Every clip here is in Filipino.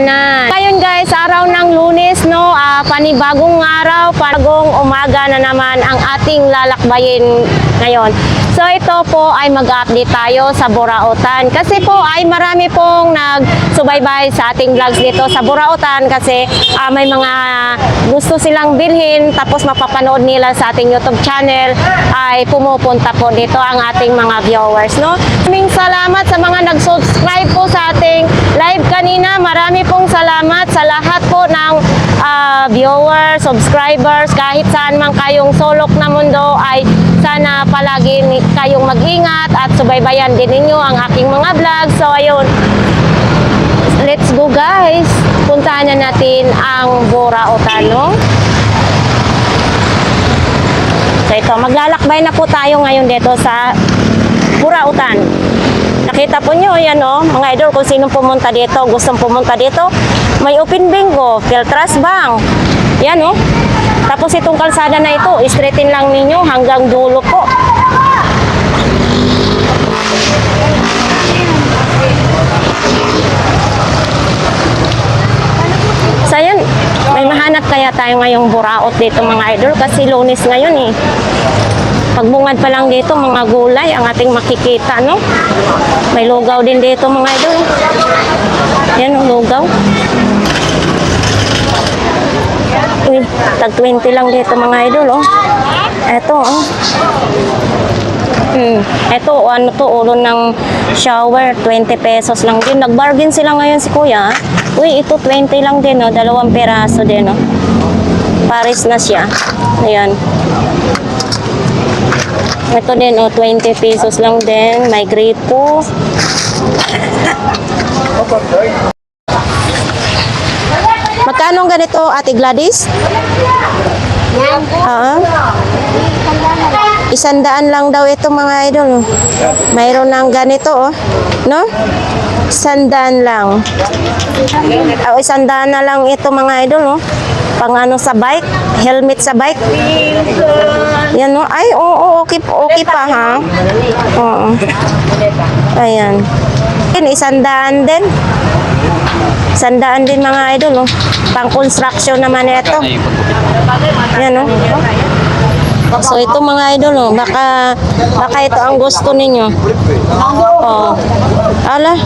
tanan. Ngayon guys, araw ng Lunes, no, panibagong araw, panibagong umaga na naman ang ating lalakbayin ngayon. So ito po ay mag-update tayo sa Burautan. Kasi po ay marami pong nagsubaybay sa ating vlogs dito sa Burautan kasi may mga gusto silang bilhin tapos mapapanood nila sa ating YouTube channel ay pumupunta po dito ang ating mga viewers, no? Maraming salamat sa mga nag-subscribe po sa ating live kanina. Marami pong salamat sa lahat po ng viewers, subscribers, kahit saan man kayong sulok na mundo ay sana palagi kayong mag-ingat at subaybayan din ninyo ang aking mga vlog. So ayun, let's go guys. Puntahan na natin ang Burautan, no? So ito, maglalakbay na po tayo ngayon dito sa Burautan. Nakita po nyo, yan o, mga idol, kung sinong pumunta dito, gustong pumunta dito. May open bingo, Filtras Bank. Yan o. Tapos itong kalsada na ito, straightin lang ninyo hanggang dulo po. So yun, may mahanap kaya tayo ngayong buraot dito mga idol kasi Lunes ngayon eh. Pagbungad pa lang dito, mga gulay ang ating makikita, no? May lugaw din dito, mga idol. Yan, lugaw. Uy, tag 20 lang dito, mga idol, oh. Eto, oh. Eto, ano to, ulo ng shower, 20 pesos lang din. Nag-bargain sila ngayon si kuya. Uy, ito 20 lang din, oh. 2 peraso din, oh. Paris na siya. Ayan. Ito din, oh, 20 pesos lang din. May gripo. Magkano ganito, Ate Gladys? 100 lang daw ito, mga idol. Mayroon ng ganito, oh. No? 100 lang. 100 na lang ito, mga idol, oh. Pang ano sa bike, helmet sa bike. Yan, no? Ay, oo, okay pa, ha? Oo. Ayan. 100 din. 100 din, mga idol, oh. Pang construction naman ito. Yan, no? So ito, mga idol, oh, baka ito ang gusto ninyo. Oh. Ala,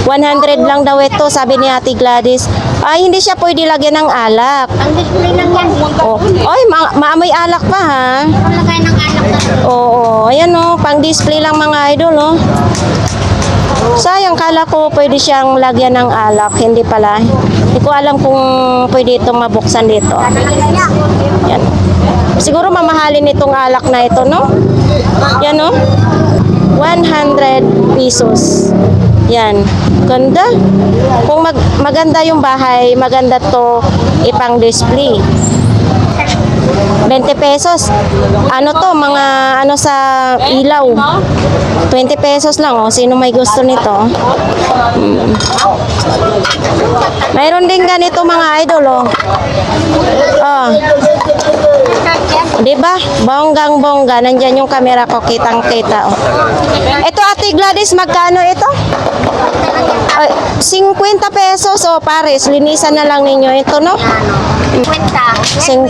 100 lang daw ito, sabi ni Ate Gladys. Ay, hindi siya pwede lagyan ng alak. Ang display lang yan. Oh. Oy, maamoy alak pa, ha? Lagay ng alak na. Oo, ayan, oh, pang display lang, mga idol, oh. Sayang, kala ko pwede siyang lagyan ng alak. Hindi pala. Hindi ko alam kung pwede itong mabuksan dito. Yan. Siguro mamahalin itong alak na ito, no? Yan, no? 100 pesos. Yan. Ganda. Kung maganda yung bahay, maganda to ipang display. 20 pesos. Ano to, mga ano sa ilaw. 20 pesos lang, oh. Sino may gusto nito? Mayroon din ganito, mga idol, oh. Oh. Diba? Bonggang-bongga. Nandyan yung camera ko, kitang-kita, oh. Ito, Ate Gladys, magkano ito? 50 pesos, oh, pares. Linisan na lang ninyo ito, no? 50.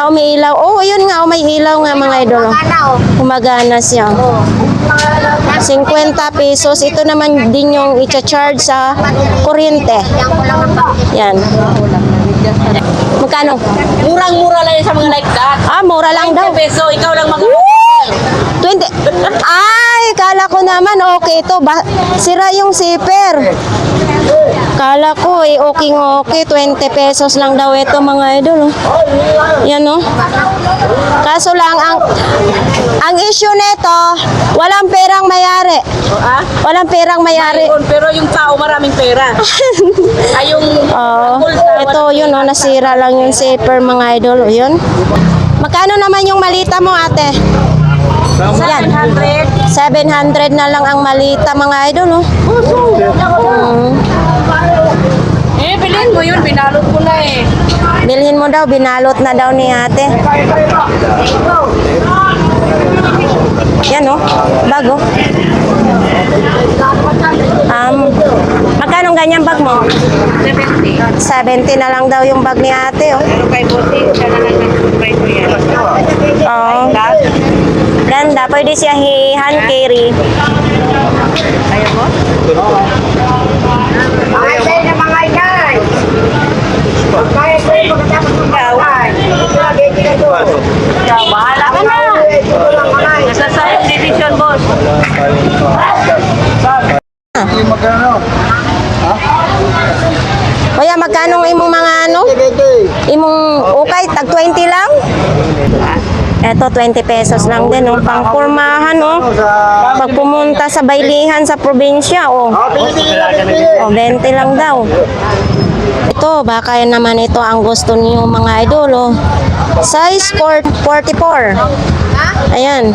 Umiilaw. Oh, ayun nga, may ilaw nga, mga idol. Gumagana siya. 50 pesos. Ito naman din yung i-charge sa kuryente. Yan. Magkano? Murang-mura lang yan sa mga like that. Mura lang daw. 20 peso, ikaw lang 20. Ay, kala ko naman okay ito. Sira yung zipper. Kala ko okay. 20 pesos lang daw ito, mga idol. Yan, no? Kaso lang, ang issue nito, walang perang mayari. Walang perang mayari. Pero yung tao maraming pera. Ay, yung ito, yun, no? Nasira lang yung zipper, mga idol. Yun. Magkano naman yung malita mo, ate? Yan. 700 na lang ang malita, mga idol, no? bilhin mo yun, binalot ko na eh. Bilhin mo daw, binalot na daw ni ate. Yan, oh, bago. Magkano Magkano ganyang bag mo? 70. 70 na lang daw yung bag ni ate, oh. Pero kay Bote, siya na lang nag-try ko yan. Oo. Ganda, pwede siya hand carry. Ayaw mo? Mga isay na mga ikay. Mga isay pagkatapos ng bagay. Ikaw, bahala ka na. Nasa sayang division, boss. Kuya, magkano ang imong mga ano? Imong ukay, tag 20 lang? Eto, 20 pesos lang din, oh. Pangkurmahan, oh. Pag pumunta sa baylihan sa probinsya, oh. Oh, 20 lang daw. Ito, baka yan naman ito ang gusto niyo mga idol, oh. Size 44. Ayan.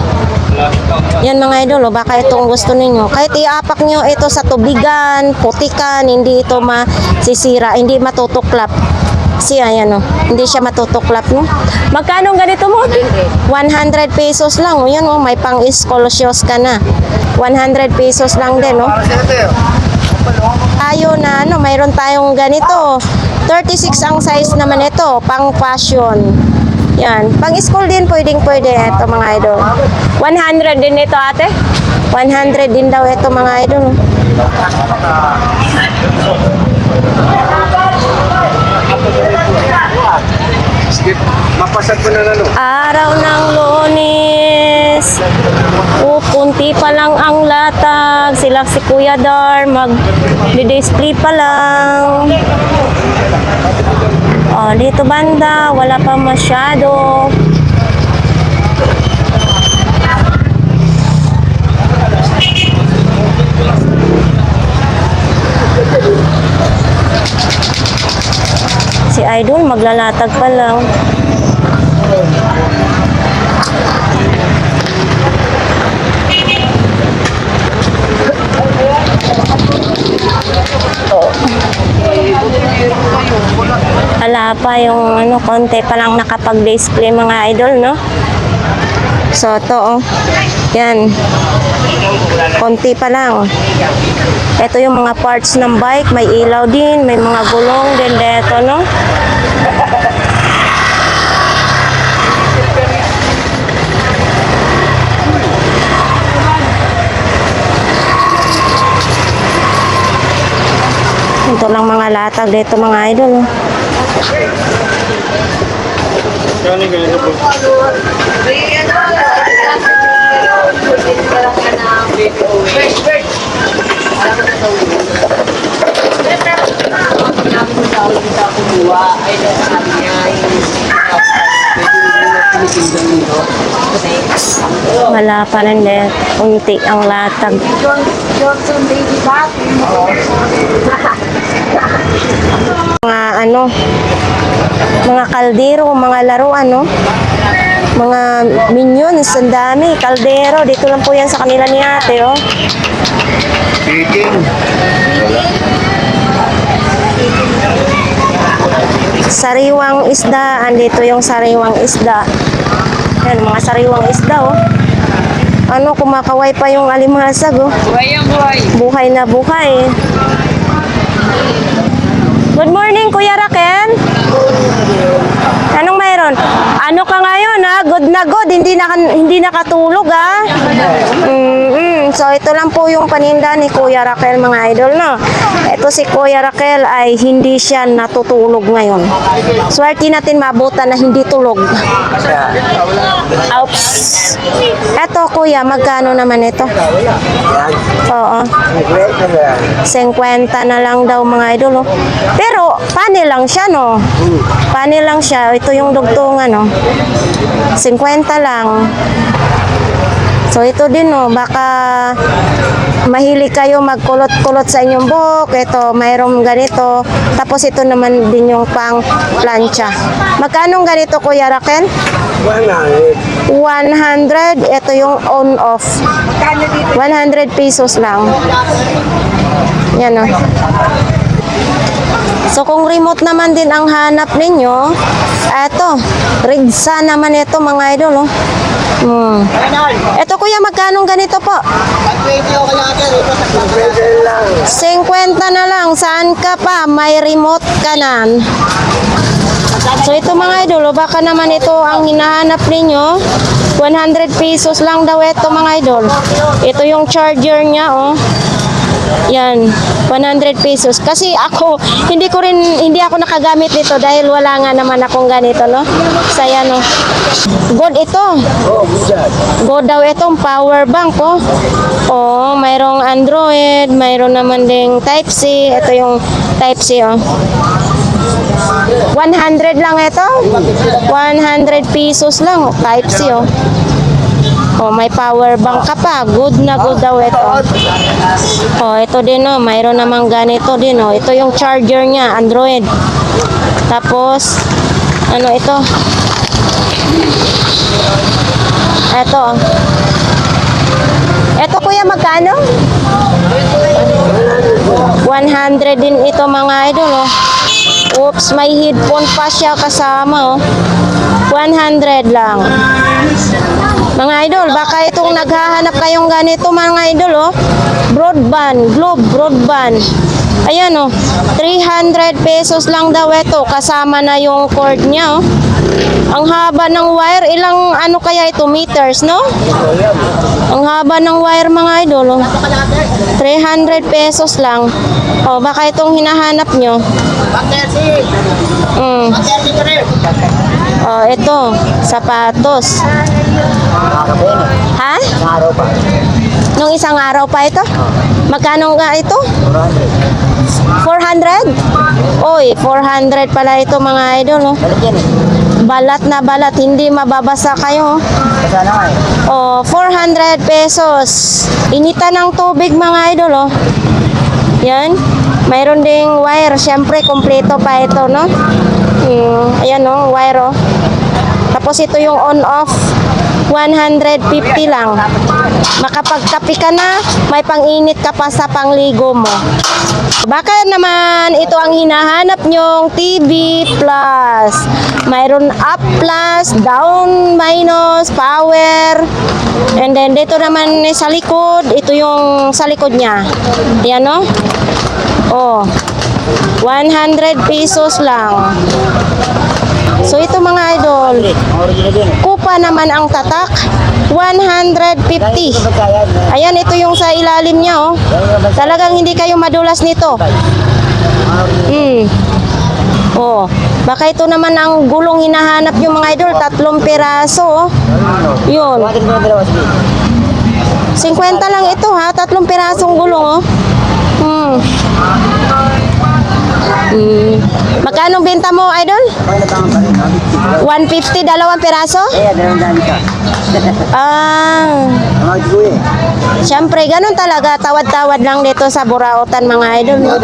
Yan mga idol, oh, baka itong gusto ninyo. Kahit iapak nyo ito sa tubigan, putikan, hindi ito masisira, hindi matutuklap. Kasi ayan, oh, hindi siya matutuklap, no? Magkano ganito mo? 100 pesos lang, oh. Yan, oh, may pang-iskolosyos ka na. 100 pesos lang din, no? Tayo na, ano, mayroon tayong ganito. 36 ang size naman ito, pang fashion. Yan. Pang school din, pwede ito mga idol. 100 din ito ate? 100 din daw ito mga idol. Mapasad ko na lalo. Araw ng Lunes. Punti pa lang ang latag. Sila si Kuya Dar mag-display pa lang. Oh, dito banda, wala pa masyado. Si Idol maglalatag pa lang. Wala pa yung ano, konti pa lang nakapag-display mga idol, no? So, ito, oh. Yan. Konti pa lang. Ito yung mga parts ng bike. May ilaw din. May mga gulong din dito, no? Ito lang mga latag dito mga idol, no? Wala pa rin din. Unti ang latag. Johnson baby back. Mga ano, mga kaldero, mga laruan, no? Mga minions, ang dami. Kaldero, dito lang po yan sa kanila ni ate, oh. Speaking. Sariwang isda, andito yung sariwang isda. Yan, mga sariwang isda, oh. Ano, kumakaway pa yung alimasag, oh. Buhay ang buhay. Buhay na buhay. Good morning, Kuya Raquel. Anong mayroon? Ano ka ngayon, ha? Good na good, hindi nakatulog, ha? So, ito lang po yung paninda ni Kuya Raquel, mga idol, no? Ito si Kuya Raquel ay hindi siya natutulog ngayon. Swerte natin mabutan na hindi tulog. Oops. Ito, Kuya, magkano naman ito? Oo. 50 na lang daw, mga idol, no? Pero, panel lang siya, no? Panel lang siya. Ito yung dugtungan, no? 50 lang. So, ito din, no? Baka mahilig kayo magkulot-kulot sa inyong buhok. Ito, mayroong ganito. Tapos, ito naman din yung pang plancha. Magkano ganito, Kuya Raquel? 100. Ito yung on-off. 100 pesos lang. Yan, no? So, kung remote naman din ang hanap ninyo, eto, Rigsa naman ito mga idol, oh. Ito kuya, magkano ganito po? 50 na lang. Saan ka pa? May remote ka na. So ito mga idol, baka naman ito ang hinahanap ninyo. 100 pesos lang daw ito mga idol. Ito yung charger niya, oh. Yan, 100 pesos. Kasi ako, hindi ako nakagamit nito dahil wala nga naman akong ganito, no? Saya, no? Good ito. Good daw itong power bank, oh. Oh, mayroong Android, mayroon naman ding Type-C. Ito yung Type-C, oh. 100 lang ito. 100 pesos lang, oh. Type-C, oh. Oh, may power bank ka pa. Good na good daw ito. Oh, ito din, oh. Mayroon namang ganito din, oh. Ito yung charger niya, Android. Tapos, ano ito? Ito, oh. Ito kuya, magkano? 100 din ito mga idol, oh. Oops, may headphone pa siya kasama, oh. 100 lang. Mga idol, baka itong naghahanap kayong ganito mga idol, oh. Broadband, Globe Broadband. Ayan, oh. 300 pesos lang daw ito. Kasama na yung cord niya, oh. Ang haba ng wire, ilang ano kaya ito, meters, no? Ang haba ng wire mga idol, oh. 300 pesos lang. Oh, baka itong hinahanap nyo. Oh, ito, sapatos. Ha? Nung isang araw pa ito? Magkano nga ito? 400? Oy, 400 pala ito mga idol, oh. Balat na balat, hindi mababasa kayo. Oh, 400 pesos. Initan ng tubig mga idol, oh. Yan. Mayroon ding wire. Siyempre, kompleto pa ito, no? Ayan, oh, wire, oh. Tapos ito yung on-off. 150 lang. Makapagkapi ka na, may pang-init ka pa sa pangligo mo. Baka naman ito ang hinahanap nyong TV Plus. Mayroon up plus, down minus, power. And then dito naman sa likod, ito yung sa likod niya. Yan, no? Oh. 100 pesos lang. So ito mga idol, kupa naman ang tatak, 150. Ayan, ito yung sa ilalim niya, oh. Talagang hindi kayo madulas nito. Oh, baka ito naman ang gulong hinahanap yung mga idol, 3 piraso, oh. Yun. 50 lang ito, ha, 3 pirasong gulong, oh. Magkano benta mo, idol? 150, 2 piraso? Siyempre, ganun talaga. Tawad-tawad lang dito sa Burautan, mga idol.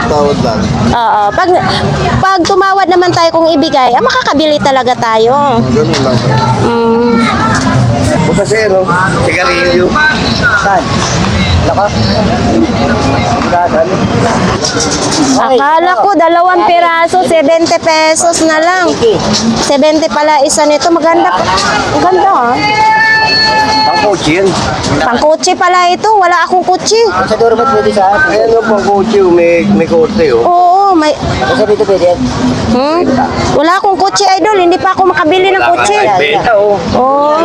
Tawad lang. Oo. Pag tumawad naman tayo kung ibigay, makakabili talaga tayo. Ganun lang. Pusasero, sigarilyo. Saan? Lakas? Akala ko 2 piraso, 70 pesos na lang. 70 pala isa nito. Maganda. Maganda, ha? Pangkotse yan. Pangkotse pala ito. Wala akong kotse. Sa Dormat pwede sa atin. Ayan o, pangkotse. May kotse o. Oo, may... Sa dito pwede yan. Wala akong kotse, idol. Hindi pa ako makabili ng kotse. Benta o. Oh.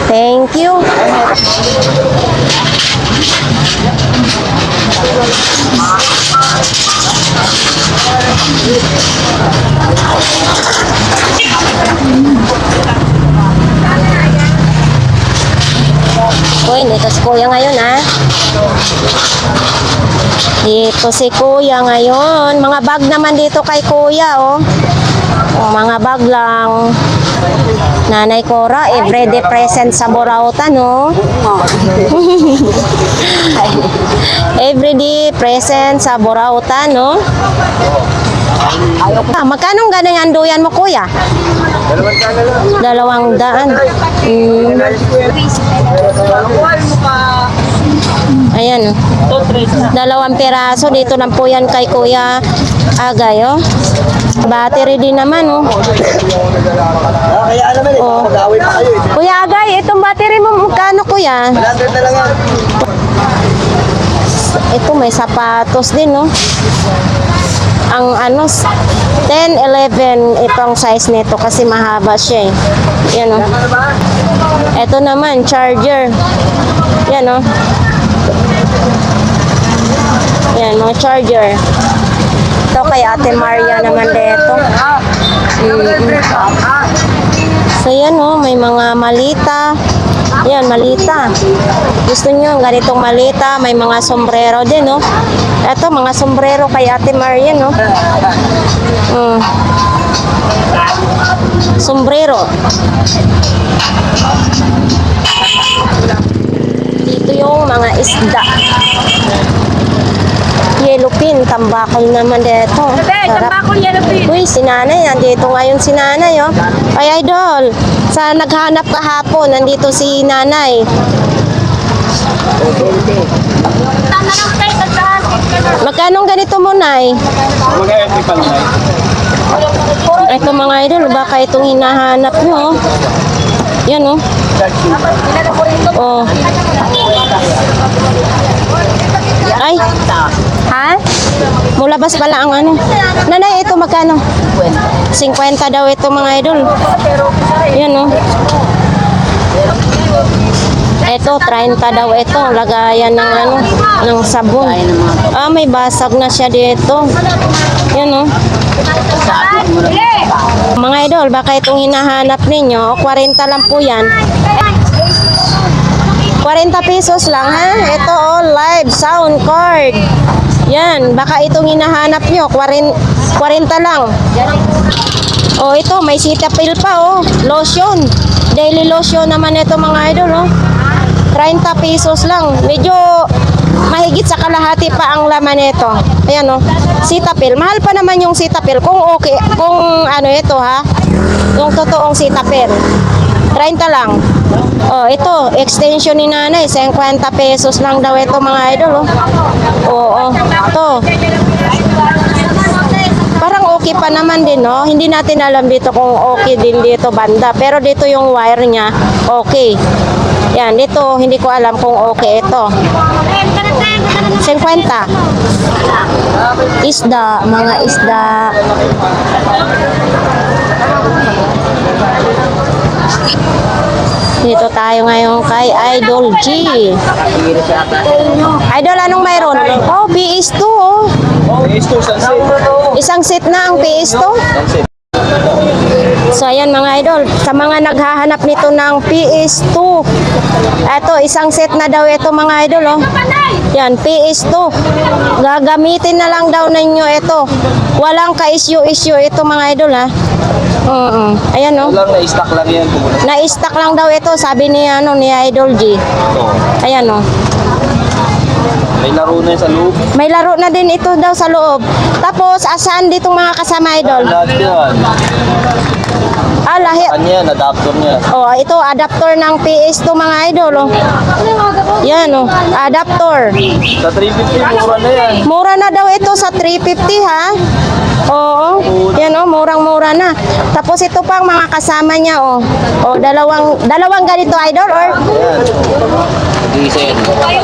Thank you. Uy, dito si Kuya ngayon, ha? Dito si Kuya ngayon. Mga bag naman dito kay Kuya, oh. Mga bag lang. Nanay Cora, everyday present sa Burautan, no? Everyday present sa Burautan, no? Magkano ganang anduyan mo, Kuya? 200. Ayan, oh. Dalawang piraso. Dito lang po yan kay Kuya Agay, oh. Battery din naman, oh. Kaya naman eh, Oh. mag-away pa kayo eh. Kuya Agay, itong battery mo, magkano, Kuya? 100 na lang yan. Ito, may sapatos din, no? Ang ano, 10, 11 itong size nito kasi mahaba siya, eh. Yan, oh. Ito naman, charger. Yan, oh. Yan, mga charger. Ito kay Ate Maria naman dito. So yan, oh, may mga malita. Yan, malita. Gusto nyo ganitong malita, may mga sombrero din, oh. Ito, mga sombrero kay Ate Maria, no? Sombrero. Dito yung mga isda. Yellow pin, tambakol naman dito. Sarap. Uy, si nanay, nandito ngayon si nanay, oh. Ay, idol, sa naghanap kahapon, nandito si nanay. Magkano ganito mo, nay? Ito mga idol, baka itong hinahanap nyo, oh. Yan, oh. Oh. Ay. Ha? Mulabas pala ang ano. Nanay, ito magkano? 50 daw ito mga idol. Yan, oh. Ito, 30 daw ito. Lagayan ng ano, ng sabon. Ah, may basag na siya dito. Yan, oh. Mga idol, baka itong hinahanap ninyo, 40 lang po yan. 40 pesos lang, ha? Ito, oh, live sound card. Yan, baka itong hinahanap nyo, 40 lang. Oh, ito, may Cetaphil pa, oh. Lotion. Daily lotion naman ito, mga idol, oh. 30 pesos lang. Medyo mahigit sa kalahati pa ang laman nito. Ayan, oh. Cetaphil. Mahal pa naman yung Cetaphil. Kung okay, kung ano ito, ha? Yung totoong Cetaphil. 30 lang. Oh, ito, extension ni nanay, 50 pesos lang daw ito, mga idol, oh. Oo, ito. Parang okay pa naman din, no? Hindi natin alam dito kung okay din dito banda, pero dito yung wire niya, okay. Yan, dito hindi ko alam kung okay ito. 50. Isda, mga isda. Dito tayo ngayon kay Idol G. Idol, anong mayroon? Oh, PS2, oh. Isang set na ang PS2. So, ayan mga idol, sa mga naghahanap nito ng PS2, eto, isang set na daw ito mga idol, oh. Yan, PS2. Gagamitin na lang daw ninyo ito. Walang ka-issue-issue ito mga idol, ha. Ayan, oh. Lang na-stock lang yan. Na-stock lang daw ito, sabi ni, ano, ni Idol G. Ayan, oh. May laro na sa loob. May laro na din ito daw sa loob. Tapos, asaan ditong mga kasama, Idol? Lahat yan. Ah, lahi. Ano yan? Adapter niya. Oh, ito, adapter ng PS2 mga idol, oh. Yan, oh. Adapter. Sa 350, mura na yan. Mura na daw ito sa 350, ha? Oo. Yan, oh, murang-mura na. Tapos ito pang mga kasama niya, oh. Oh, dalawang ganito, idol, or? Diesel.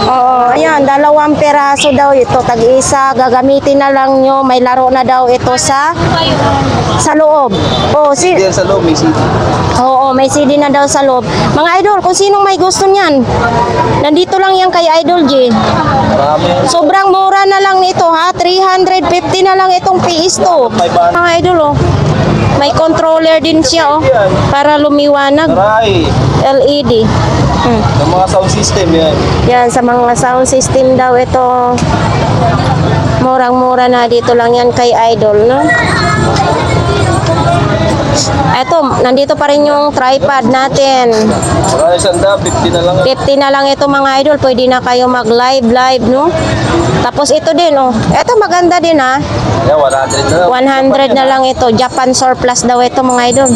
Oo, ayan, 2 peraso daw ito, tag-isa, gagamitin na lang nyo, may laro na daw ito sa loob. Oh, Diyan sa loob, may CD. Oo, may CD na daw sa loob. Mga idol, kung sinong may gusto niyan, nandito lang yan kay Idol G. Marami yan. Sobrang mura na lang nito, ha? 350 na lang itong PS2. Mga idol, oh. May controller din siya, oh. Para lumiwanag. Aray. LED. Sa mga sound system yan. Yan, sa mga sound system daw ito. Murang-mura na dito lang yan kay Idol, no? Eto, nandito pa rin yung tripod natin. Aray, sanda, 50 na lang. 50 na lang ito mga idol. Pwede na kayo mag-live, no? Tapos ito din, oh. Ito maganda din, ha? Yan, 100 na lang. 100 na lang ito. Japan surplus daw ito mga idol.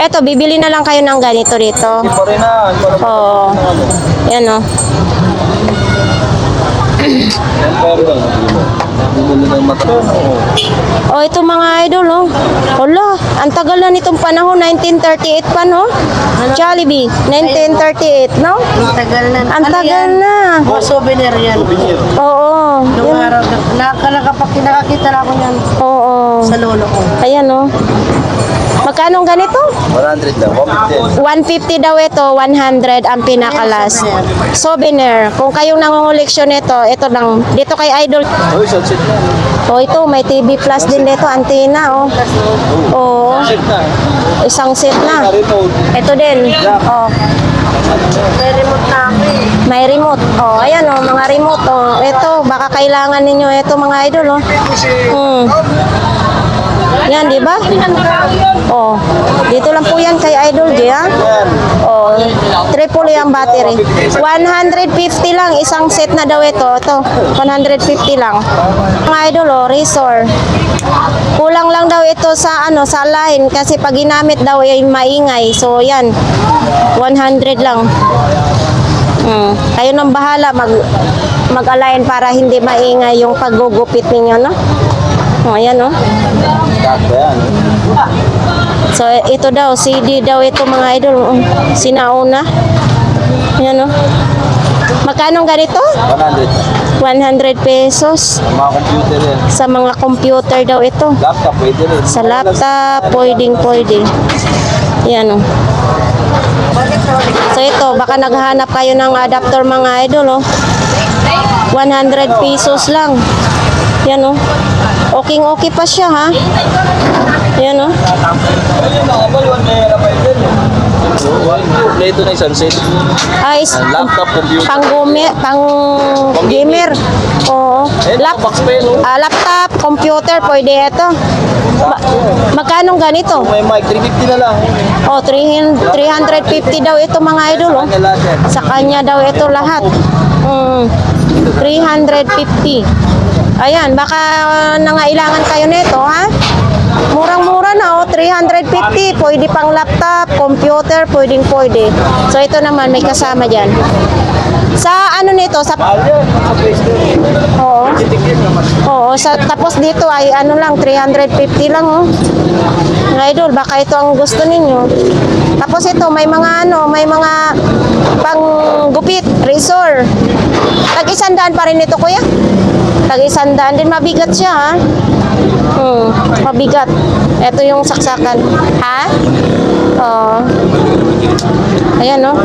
Eto, bibili na lang kayo ng ganito dito. Hindi pa rin na. Oo. Yan, oh. Oh, ito mga idol, oh. Hala, ang tagal na nitong panahon, 1938 pa, no? Jollibee, 1938, no? Ang tagal na. Ang tagal na. Mga souvenir yan. Oo. Nung araw, nakakita na ako yan Oo. sa lolo ko. Ayan, oh. Magkano ang ganito? 100 daw, 150. 150 daw ito, 100 ang pinakalas. Souvenir. Kung kayong nangunguleksyon nito, ito lang. Dito kay Idol. Uy, sunset na. Oh, ito, may TV Plus din dito, antena, oh. Oo. Sunset na. Isang set na. Remote. Ito din. Oh. May remote na ako eh. May remote. Oh, ayan oh, mga remote oh. Ito, baka kailangan ninyo ito mga idol oh. Yan, di ba? Oh. Dito lang po yan kay Idol G, ha? Oh, triple yung battery. 150 lang isang set na daw ito. Ito, 150 lang. Mga idol oh, Razor. Kulang lang daw ito sa ano, sa line kasi pag ginamit daw ay maingay. So, yan. 100 lang. Kayo nang bahala mag-align para hindi maingay yung paggugupit ninyo, no? Oh, ayan, no? Sakto yan. So, ito daw, CD daw ito mga idol. Sinauna. Ayan, no? Magkano ganito? 100. 100 pesos. Mga computer yan. Sa mga computer daw ito. Laptop, pwede rin. Sa laptop, pwede. Yan, no? So, ito, baka naghahanap kayo ng adapter mga idol, oh. 100 pesos lang. Yan, oh. Okay pa siya, ha? Yan, oh. Ito na yung sunset. Ay, Laptop, computer. pang gamer. Oo. Box pen, no? Laptop, computer, pwede ito. Magkano ganito? May mic, 350 na lang. Oh, 350 daw ito mga idol, oh. Kanya lahat yan. Sa kanya daw ito lahat. 350. Ayan, baka nangailangan kayo nito, ha? Murang-mura na, oh. 350. Pwede pang laptop, computer, pwede. So, ito naman, may kasama dyan. Sa ano nito? Sa Mahal yan. Sa Facebook. Oo. Titikit naman. Oo, tapos dito ay ano lang, 350 lang, oh. Mga idol, baka ito ang gusto ninyo. Tapos ito, may mga panggupit, razor. Tag-100 pa rin ito, kuya. Tag-100 din, mabigat siya, ha? Mabigat. Ito yung saksakan. Ha? Oo. Ayan, no?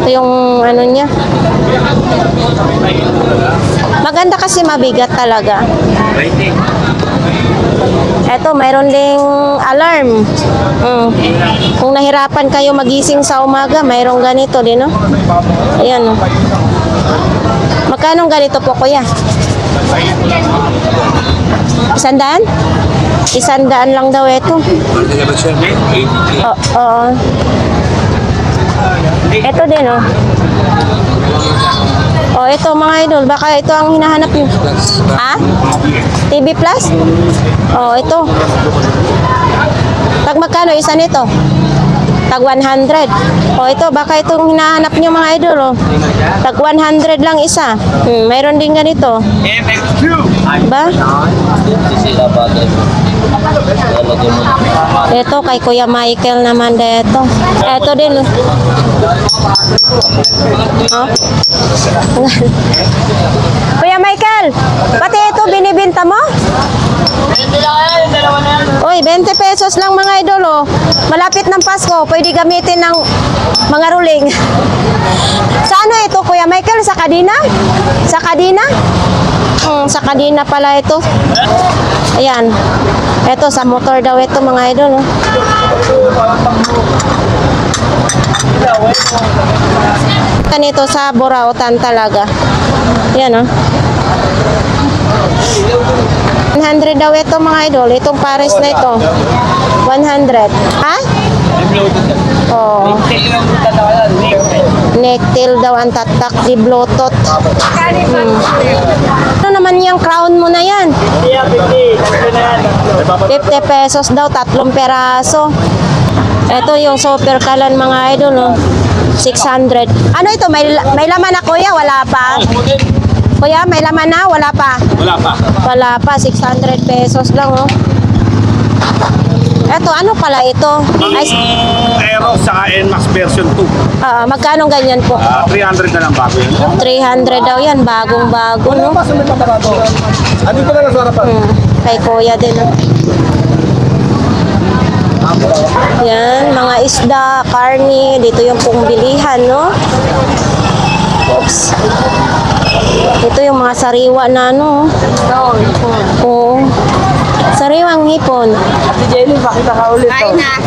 Ito yung ano niya. Maganda kasi mabigat talaga. Eto, mayroon ding alarm. Kung nahirapan kayo magising sa umaga, mayroong ganito din, no? Ayan, no? Magkano ganito po, kuya? 100? 100 lang daw ito. Oo. Ito din, oh. Oh, ito mga idol, baka ito ang hinahanap niyo. Ha? TV Plus? Oh, ito. Tag magkano isa nito? Tag 100. Oh, ito, baka itong hinahanap niyo mga idol, oh. Tag 100 lang isa. Mayroon din ganito. Ba? Ito kay Kuya Michael naman dito. Ito din. Oh. Kuya Michael, pati ito binibinta mo? 20 lang yan, dalawa na yan. Uy, 20 pesos lang mga idol, oh. Malapit ng Pasko, pwede gamitin ng mga ruling. Sa ano ito, Kuya Michael? Sa Kadina? Sa Kadina? Sa Kadina pala ito. Ayan. Ito, sa motor daw ito mga idol, oh. Kanito sa Burautan talaga. Yan, oh. 100 daw ito mga idol. Itong pares na ito. 100. Ha? Oh. Necktail daw ang tatak di Bluetooth. Ano naman yung crown mo na yan? 50 pesos daw, 3 peraso. Ito yung super kalan mga idol, no? 600. Ano ito? May laman na kuya? Wala pa? Kuya, may laman na? Wala pa? Wala pa. Wala pa, 600 pesos lang, oh. Eto, ano pala ito? Ay, Aero sa NMAX version 2. magkano ganyan po? 300 na lang bago yun. 300 daw yan, bagong-bago, no? Ano ko lang sa harapan? Kay kuya din, no? Yan, mga isda, karni, dito yung pong bilihan, no? Oops. Ito yung mga sariwa na, no? Oo. Sariwang hipon. Si Jenny, pakita ka ulit. Ay na.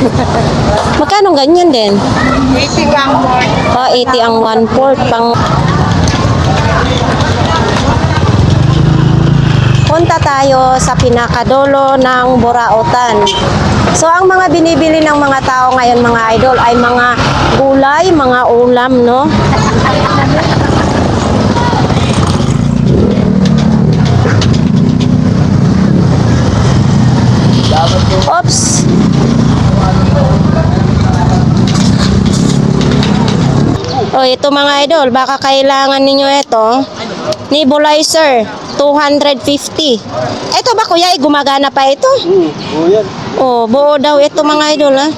Magkano ganyan din? 80 lang mo. 80 ang 1/4 pang... Punta tayo sa pinakadulo ng Burautan. So, ang mga binibili ng mga tao ngayon, mga idol, ay mga gulay, mga ulam, no? Oops! Oh, ito mga idol, baka kailangan ninyo ito. Nebulizer, 250. Ito ba kuya, gumagana pa ito? Yan. Oh, buo daw ito mga idol, ha?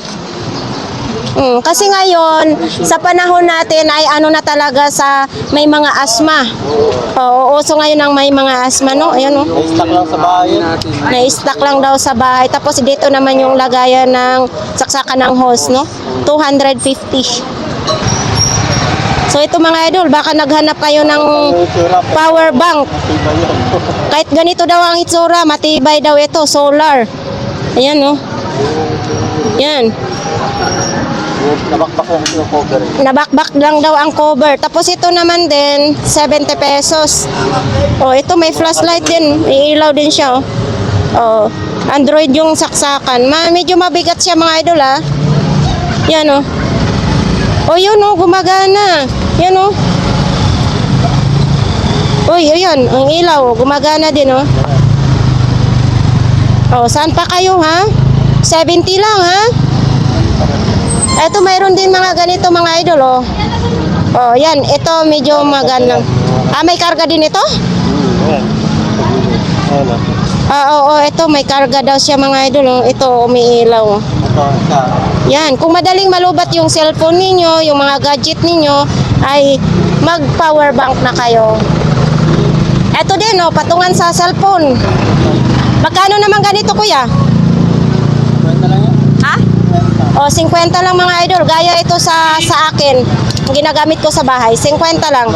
Kasi ngayon, sa panahon natin ay ano na talaga sa may mga asma. Oo, uso ngayon ang may mga asma, no? Ayan, no? Stock lang sa bahay. Na-stock lang daw sa bahay. Tapos dito naman yung lagayan ng saksakan ng hose, no? 250. So ito mga idol, baka naghanap kayo ng power bank. Kahit ganito daw ang itsura, matibay daw ito, solar. Ayan, no? Yan. Nabakbak lang yung cover. Nabakbak lang daw ang cover. Tapos ito naman din, 70 pesos. Oh, ito may flashlight din. May ilaw din siya, oh. Oh, Android yung saksakan. Medyo mabigat siya mga idol, ha. Yan, oh. Oh, yun, oh, gumagana. Yan, oh. Uy, ayan, ang ilaw, oh, gumagana din, oh. Oh, saan pa kayo, ha? 70 lang, ha? Ito, mayroon din mga ganito, mga idol, oh. Oh, yan. Ito, medyo magandang. May karga din ito? Oo, ito, may karga daw siya, mga idol, oh. Ito, umiilaw, oh. Yan. Kung madaling malubat yung cellphone ninyo, yung mga gadget ninyo, ay mag-power bank na kayo. Ito din, oh, patungan sa cellphone. Magkano naman ganito, kuya? Ha? O, 50 lang mga idol. Gaya ito sa akin. Ginagamit ko sa bahay. 50 lang.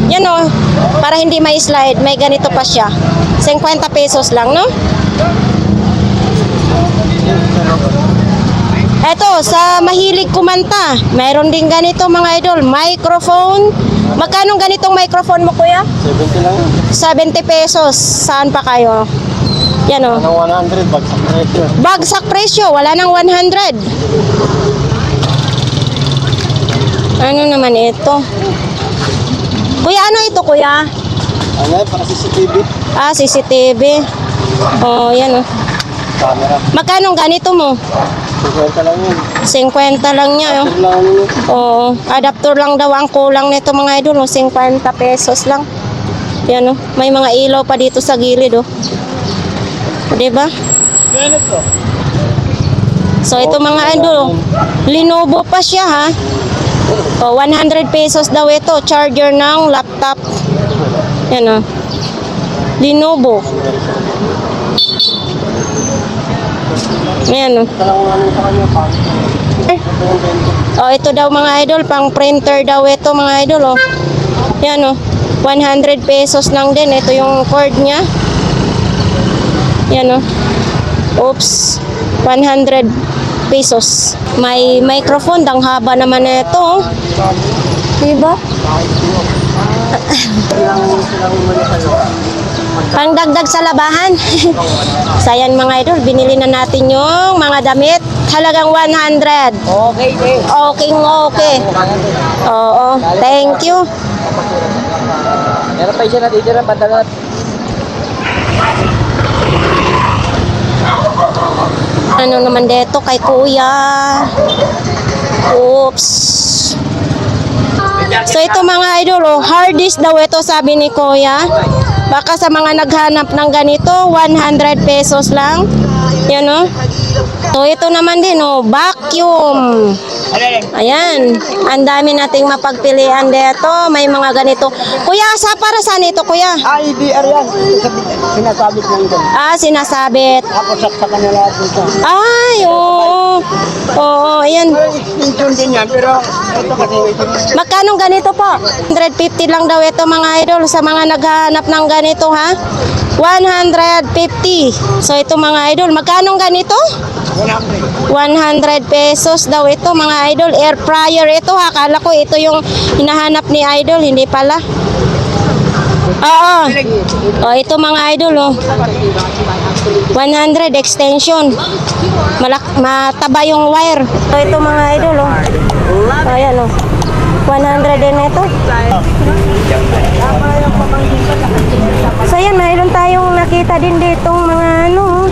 Yan, o. Para hindi may slide. May ganito pa siya. 50 pesos lang, no? Eto, sa mahilig kumanta. Mayroon din ganito mga idol. Microphone. Magkano ganitong microphone mo, kuya? 70 lang. 70 pesos. Saan pa kayo? Yan, o. Ano 100, bagsak presyo. Bagsak presyo, wala nang 100. Ano naman ito? Kuya, ano ito, kuya? Ano yan, para CCTV. CCTV. Oh, yan, oh. Camera. Magkano ganito mo? 50 lang yun. 50 lang niya, oh. Ito lang yun. Oo, adapter lang daw ang kulang nito mga idol, oh. 50 pesos lang. Yan, oh. May mga ilaw pa dito sa gilid, oh. Diba? So ito mga idol, oh. Lenovo pa siya, ha. Oh, 100 pesos daw ito, charger ng laptop. Yan, oh. Lenovo. Yan, oh. Oh, ito daw mga idol, pang printer daw ito mga idol, oh. Yan, oh. 100 pesos lang din. Ito yung cord niya. Yan, oh. Oops. 100 pesos. May microphone. Dang haba naman na ito, oh. Diba? Pangdagdag sa labahan. Sayan mga idol, binili na natin yung mga damit. Halagang 100. Okay, okay. Okay. Oo. Thank you. Meron pa siya natitira, padalat. Ano naman dito kay kuya? Oops. So ito mga idol, oh, hard disk daw ito sabi ni Kuya. Baka sa mga naghanap ng ganito, 100 pesos lang. Yan oh. So ito naman din oh, vacuum. Ayan, ang dami nating mapagpilian dito. May mga ganito. Kuya, para saan ito, Kuya? IDR yan. Sinasabit lang ito. Ah, sinasabit. Tapos sa kanila dito. Ay, oo. Oo, ayan. Extension din yan, pero ito kasi ito. Magkano ganito po? 150 lang daw ito mga idol sa mga naghahanap ng ganito ha. 150. So ito mga idol, magkano ganito? 100 pesos daw ito mga idol. Air fryer ito ha. Akala ko ito yung hinahanap ni idol, hindi pala. Oo. Oh, ito mga idol oh. 100 extension. Mataba yung wire. So ito mga idol oh. Ayan oh. 100 din ito. So yan, mayroon tayong nakita din ditong mga ano,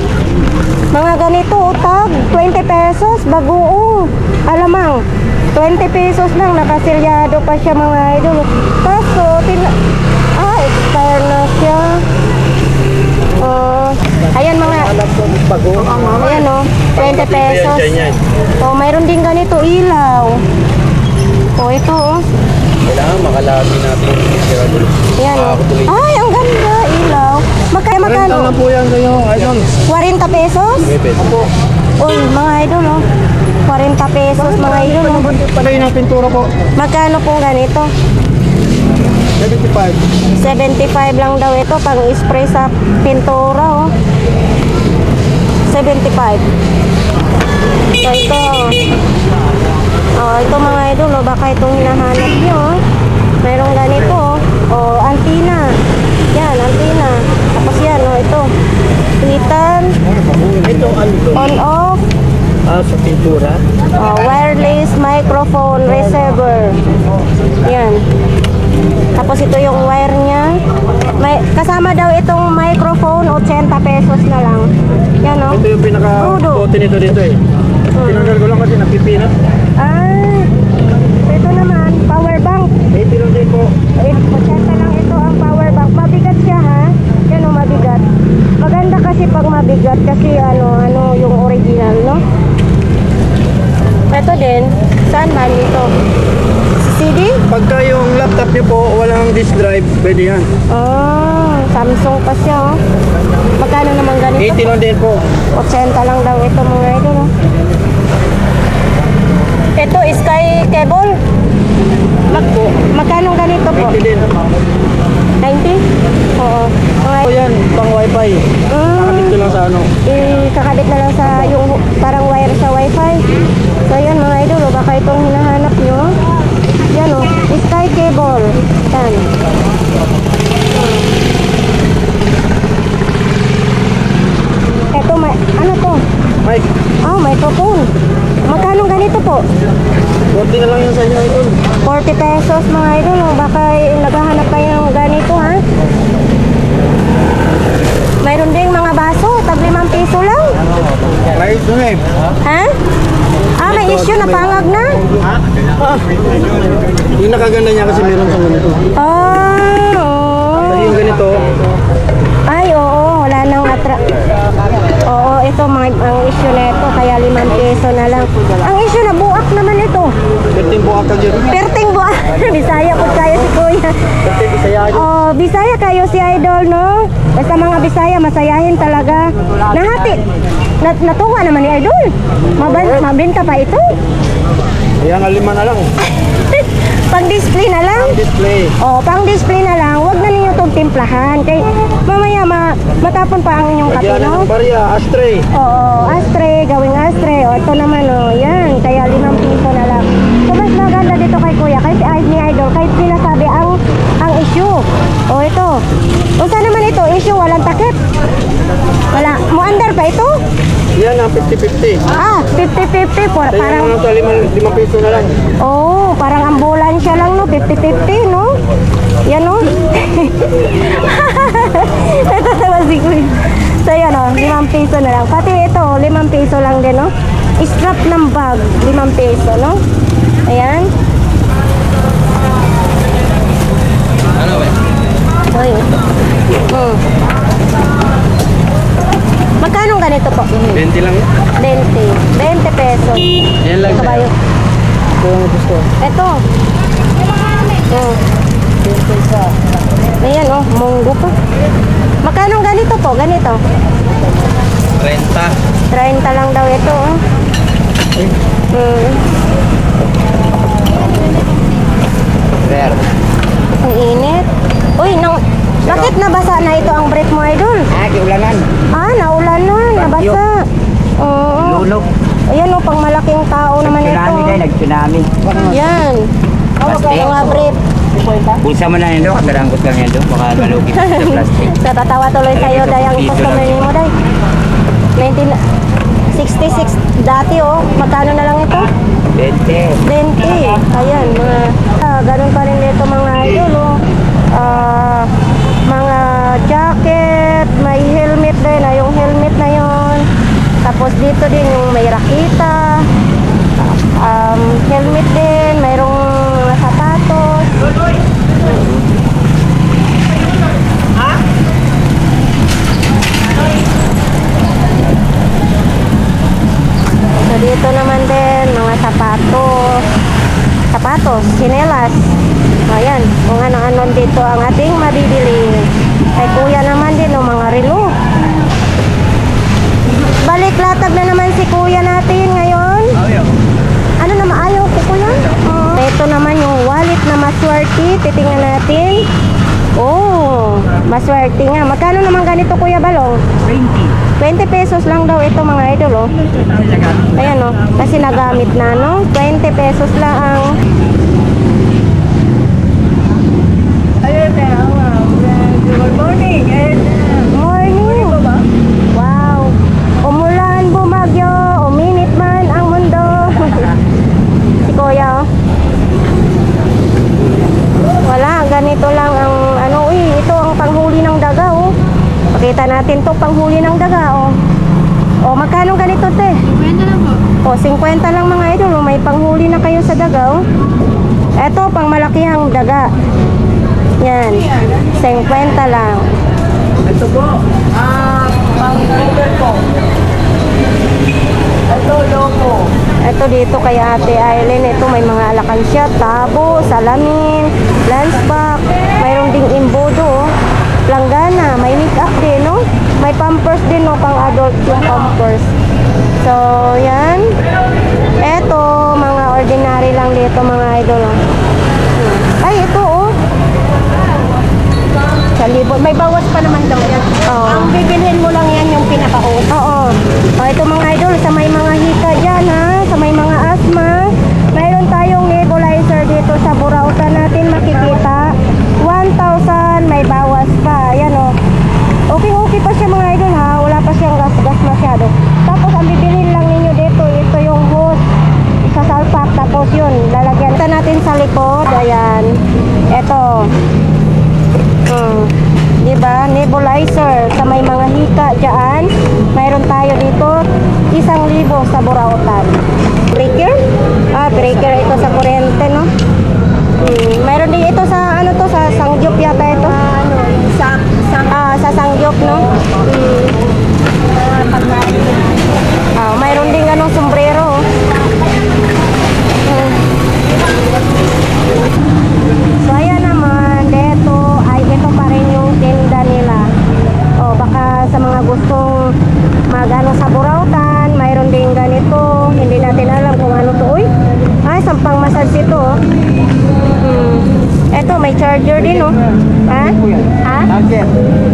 mga ganito utag, 20 pesos, bagoong, alamang, 20 pesos lang, nakasilyado pa siya mga idol. Kaso, expire na siya. Ayan mga, ayan o, 20 pesos. So, mayroon din ganito, ilaw. O, ito o. Kailangan makalabi natin. Ayan o. Ay, ang ganda, ilaw. Magkano? Ano po yan kayo, idol? 40 pesos? Opo. Uy, mga idol oh. 40 pesos mga idol oh. Palay ng pintura po. Magkano pong ganito? 75. 75 lang daw ito pang spray sa pintura oh. 75. So ito ito mga idol oh, baka itong hinahanap nyo oh. Mayroong ganito oh, antina. Yan, antina. Tapos yan oh, ito tweetan. Ito ano to? On off. Sa pintura. Wireless microphone receiver. Yan. Tapos ito yung wire niya. May kasama daw itong microphone, 80 pesos na lang. Yan oh. Ito yung pinaka-bote nito dito eh. Tinanggal ko lang kasi napipinat. Ah. Ito naman, power bank. 80 lang din po. 80 lang ito ang power bank. Mabigat siya ha. Yan oh, mabigat. Maganda kasi pag mabigat kasi ano yung original, no? Ito din, saan ba dito? CD? Pagka yung laptop niyo po, walang disk drive, pwede yan. Samsung pa siya, oh. Magkano naman ganito? 80 lang din po. 80 lang daw ito mga idol, oh. Ito, Sky Cable. Magkano ganito po? 80 din. 90? Oo. Ito yan, pang wifi. Nakabit ko lang sa ano. Kakabit na lang sa yung parang wire sa wifi. So yan mga idol, oh, baka itong hinahanap nyo. Yan o, Sky Cable. Yan. Ito, ano to? Mike, Microphone. Magkano ganito po? 40 na lang yun sa inyo idol. 40 pesos mga idol, oh. Baka naghahanap kayo ng ganito ha. Mayroon ding mga baso, tag 5 piso lang. Right, drive. Ha? May issue na pangag na. Yung nakaganda niya kasi meron sa ganito. Kasi yung ganito, Ay, oo, wala nang Oo, ito ang issue na ito, kaya 5 piso na lang. Ang issue na buak naman ito. 15 po akag yun. Perting buak. Bisaya po kayo si Kuya. Oh, Bisaya kayo si Idol, no? Basta mga Bisaya, masayahin talaga. Nahati. Natuwa naman ni Idol. Mabenta pa ito. Kaya nga 5 na lang. Pang-display na lang. Display. Pang-display na lang. Huwag na ninyo itong timplahan. Kay mamaya matapon pa ang inyong kape, Lagyan no? ng barya, ashtray. Oo, ashtray, gawing ashtray. Ito naman, yan. Kaya 5 piso na lang. So, mas maganda dito kay Kuya. Kahit ni Idol, kahit sinasabi ang issue. Ito. Saan naman ito? Issue, walang takip. Wala. Muandar pa ito? Yan ang 50-50. 50-50. Parang Parang, sa 5 piso na lang. parang ambulansya lang, no? 50-50, no? Yan, no? Natatawa si Kuya. So, yan, 5 piso na lang. Pati ito, 5 piso lang din, no? Strap ng bag, 5 piso, no? Ayan. Uy. Magkano ganito po? 20 lang. 20 pesos. Yan lang. Kabayo. Ito yung gusto. Ito. Ayan oh, munggo pa. Magkano ganito po? Ganito. 30. 30 lang daw ito oh. Rare. Ang init. Uy, bakit nabasa na ito ang brief mo, idol? Kiulanan. Naulan na, nabasa. Oo. Lulog. Ayan o, pang malaking tao naman ito. Nag-tsunami. Yan. Plastic. Mga brief. Bulsa mo na yun doon, kadarangkot lang yan doon. Baka malugin sa plastic. Natatawa tuloy sa'yo, day, ang customer ni mo, day. 1966 dati oh. Magkano na lang ito? 20. 20. Ayan, mga ganun pa rin dito mga idol oh. Mga jacket, may helmet din, yung helmet na yon. Tapos dito din yung may rakita. Helmet din, mayroong mga sapatos. So dito naman din mga sapatos, sinelas. Ayan, kung ano-ano dito ang ating mabibili. Kay kuya naman din mga relo. Balik latag na naman si kuya natin ngayon. Ano naman ayaw ko kuya? Ito naman yung wallet na maswerte. Titingnan natin. Oh, maswerte nga. Magkano naman ganito kuya Balong? 20 pesos lang daw ito mga idol oh. Ayan oh, kasi nagamit na no. 20 pesos lang ang Good morning. morning. Wow. Umulan, bumagyo, uminit man ang mundo. Si kuya oh. Wala, ganito lang ang ito ang panghuli ng daga oh. Pakita natin to panghuli ng daga oh. Oh, magkano ganito te? 50 lang po. Oh, 50 lang mga idol oh. May panghuli na kayo sa daga oh. Eto pang malakihang daga. Yan. 50 lang. Ito po. Pang-order po. Ito, logo. Ito dito kay Ate Aileen, ito may mga alakansya, tabo, salamin, lunch pack, mayroong ding imbodo, planggana, may make-up din, no? May pampers din, no? Pang adult yung pampers. So, yan. Ito, mga ordinary lang dito, mga idol, no? Ay, ito, oh. Sa libot. May bawas pa naman daw yan. Oo. Ang bibilhin mo lang yan yung pinaka-out. Oo. O, ito mga idol, sa may mga hika dyan, ha? Sa may mga asthma, mayroon tayong nebulizer dito sa burautan natin makikita. 1,000, may bawas pa. Ayan, o. Okay pa siya mga idol, ha? Wala pa siyang gas-gas masyado. Tapos, ang bibilhin lang ninyo dito, ito yung hose sa salpak. Tapos yun, lalagyan natin sa likod. Ayan. Ito. Diba? Nebulizer sa may mga hika dyan. Mayroon tayo dito 1,000 sa burautan. Breaker? Breaker ito sa kuryente, no? Mayroon din ito sa ano to, sa Sangyup yata ito. Sa Sangyup, no? Mayroon din ganong sombrero. So ayan naman, ito pa rin yung tinda nila. O baka sa mga gustong magano sa burautan, mayroon din ganito. Hindi natin alam kung ano to. Uy, sampang massage ito. Eto, may charger din, oh. Ha?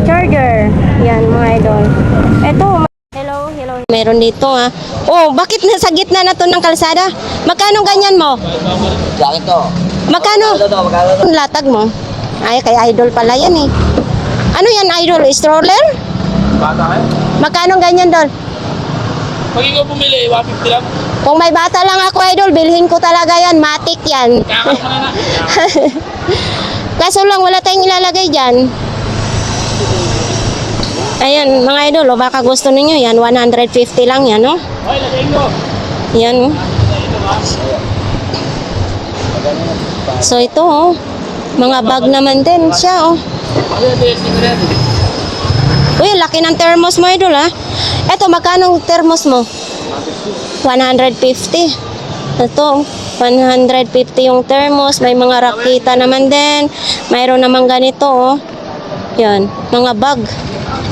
Charger. Yan, mga idol. Eto, hello. Meron dito, ha. Oh, bakit nasa gitna na to ng kalsada? Magkano ganyan mo? Bakit to? Magkano? Ang latag mo? Ay, kay idol pala yan eh. Ano yan, idol? Stroller? Bata eh? Magkano ganyan doon? Pag ikaw bumili, 150 lang. Kung may bata lang ako, idol, bilhin ko talaga yan. Matic yan. Kakak mo na. Kaso lang, wala tayong ilalagay dyan. Ayan, mga idol, baka gusto ninyo yan. 150 lang yan, no? Hoy, lagayin ko. Yan. So ito, oh. Mga bag naman din siya, oh. Ano yung testing ko natin? Uy, laki ng thermos mo, idol, ha? Eto, magkano ang thermos mo? 150. Ito, 150 yung thermos. May mga rakita naman din. Mayroon naman ganito, oh. Yan, mga bag.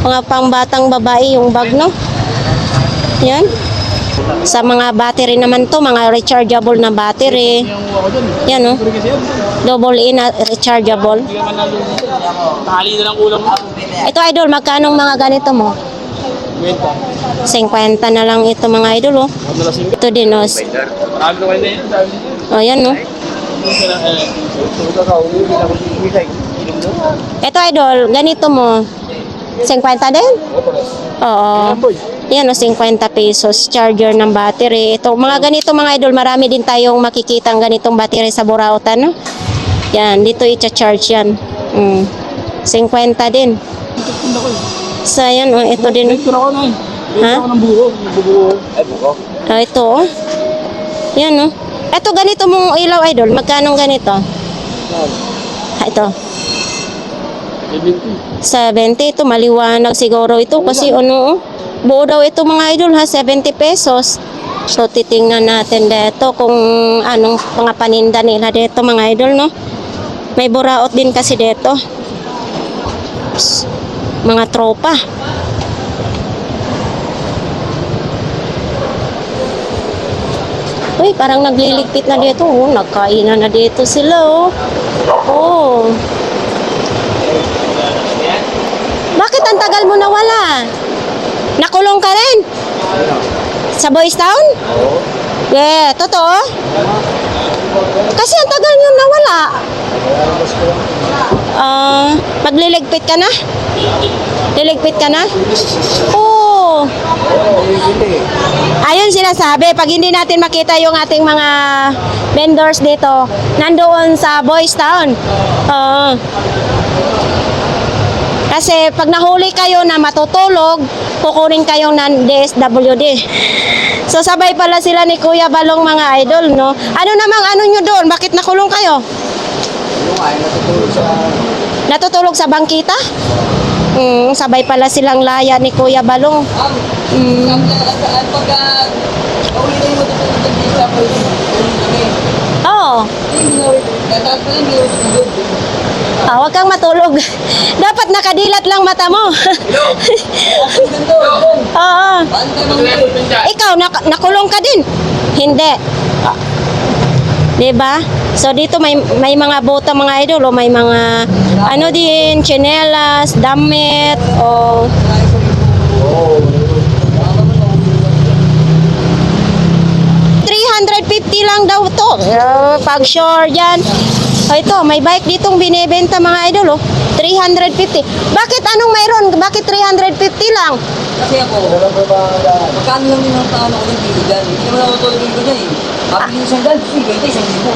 Mga pangbatang babae yung bag, no? Yan. Sa mga battery naman to, mga rechargeable na battery. Yung ako dun. Yan, oh. Pero kasi yun. Double in na rechargeable. Hindi ka man nalun. Tahali na lang ulam mo. Ito, idol, magkano mga ganito mo? Kwenta. 50 na lang ito, mga idol, oh. Ano na sing? Ito din, oh. Marami na kayo na yun. Dami nito. Oh, yan, oh. Ito, idol, ganito mo. 50 din? Oo. Yan, o, 50 pesos. Charger ng battery. Ito, mga ganito, mga idol, marami din tayong makikitang ganitong battery sa Burautan, no? Yan, dito i-charge yan. 50 din. So, yan, o, ito din. Direktor ako na eh. Ha? Direktor ako ng buho. Buho. Ay, buho. Oh, ito, oh. Yan, oh. Ito, ganito mong ilaw, idol. Magkano ganito? Ito. 70. Ito, maliwanag siguro ito. Kasi ano, oh. Buo daw ito, mga idol, ha. 70 pesos. So, titingnan natin dito kung anong mga paninda nila dito, mga idol, no? May buraot din kasi dito. Mga tropa. Uy, parang nagliligpit na dito. Oh, nagkainan na dito sila, oh. Oh. Bakit ang tagal mo nawala? Nakulong ka rin? Sa Boys Town? Oo. Yeah, totoo? Kasi ang tagal nyo nawala. Magliligpit ka na? Liligpit ka na? Oo. Ayun sinasabi, pag hindi natin makita yung ating mga vendors dito, nandoon sa Boys Town. Kasi pag nahuli kayo na matutulog, kukunin kayong ng DSWD. So sabay pala sila ni Kuya Balong, mga idol, no? Ano namang ano nyo doon? Bakit nakulong kayo? Natutulog sa bangkita? Sabay pala silang laya ni Kuya Balong. Oo. Huwag kang matulog. Dapat nakadilat lang mata mo. Oo. Ikaw, nakulong ka din? Hindi. Diba? So dito may mga bota, mga idol, o may mga ano din, tsinelas, damit, o 350 lang daw to. Pag sure yan. Ito, may bike ditong binibenta, mga idol, oh. 350. Bakit anong mayroon? Bakit 350 lang? Kasi ako, magkano lang yung mga taon ako ng pili dyan. Hindi naman ako tulog ko dyan eh. Kapili isang dyan, 50, isang libo.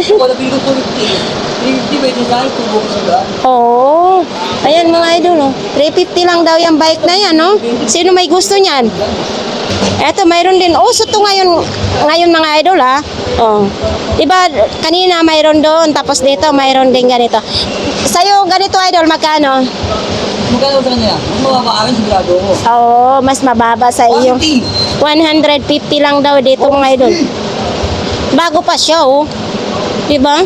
Kung wala pili ko tulog 350, pwede sa akin, tubo ko sa dyan. Oo. Ayan, mga idol, oh. 350 lang daw yung bike na yan, no? Sino may gusto niyan? Eto, mayroon din. Uso to ngayon mga idol, ha? Oh. Diba, kanina mayroon doon, tapos dito mayroon din ganito. Sa'yo, ganito, idol, magkano? Magkano sa kanya? Mas mababa amin, sigurado ko. Oo, mas mababa sa iyo. 150. 150 lang daw dito, mga idol. Bago pa siya, oh. Diba?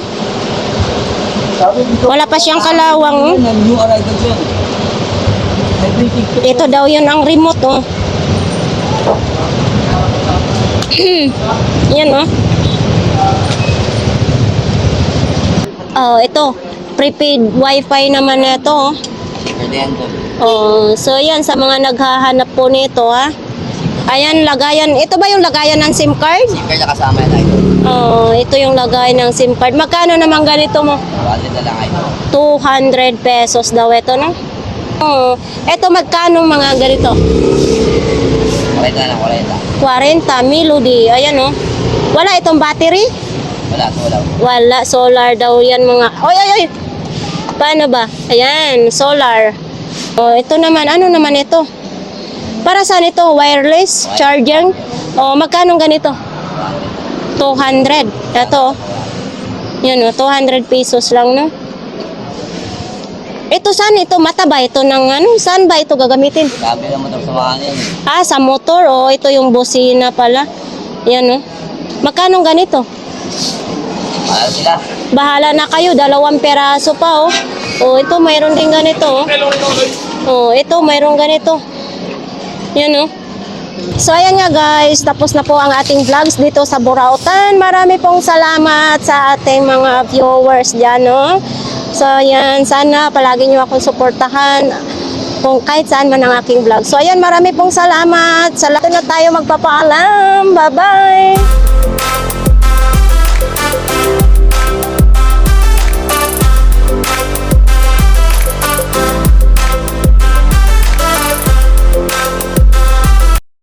Wala pa siyang kalawang, oh. New arrival siya. Ito daw yun ang remote, oh. Yan, oh. Oh, ito. Prepaid wifi naman na ito, oh. Oh, so yan sa mga naghahanap po nito, ha. Ayan, lagayan. Ito ba yung lagayan ng SIM card? Kaya kasama yan, idol. Oh, ito yung lagayan ng SIM card. Magkano naman ganito mo? 100 na lang, idol. 200 pesos daw ito, no? Oh, ito magkano mga ganito? 40 na lang, 40. 40 Melody. Ayan, oh. Wala itong battery? Wala, wala. Wala, solar daw yan mga... Oy, oy, oy! Paano ba? Ayan, solar. Oh, ito naman, ano naman ito? Para saan ito? Wireless? Charging? Oh, magkano ganito? 200. Ito. Yan, oh, 200 pesos lang, no? Ito saan ito? Mata ba ito ng ano? Saan ba ito gagamitin? Sabi ng motor sa mga yan. Sa motor. Oh, ito yung busina pala. Yan oh. Magkano ganito? Mahal sila. Bahala na kayo. 2 peraso pa oh. Oh, ito mayroon din ganito oh. Oh, ito mayroon ganito. Yan oh. So ayan nga guys, tapos na po ang ating vlogs dito sa Burautan. Marami pong salamat sa ating mga viewers dyan no. So ayan, sana palagi nyo akong suportahan kung kahit saan man ang aking vlog. So ayan, marami pong salamat. Sa lahat na tayo magpapaalam. Bye-bye!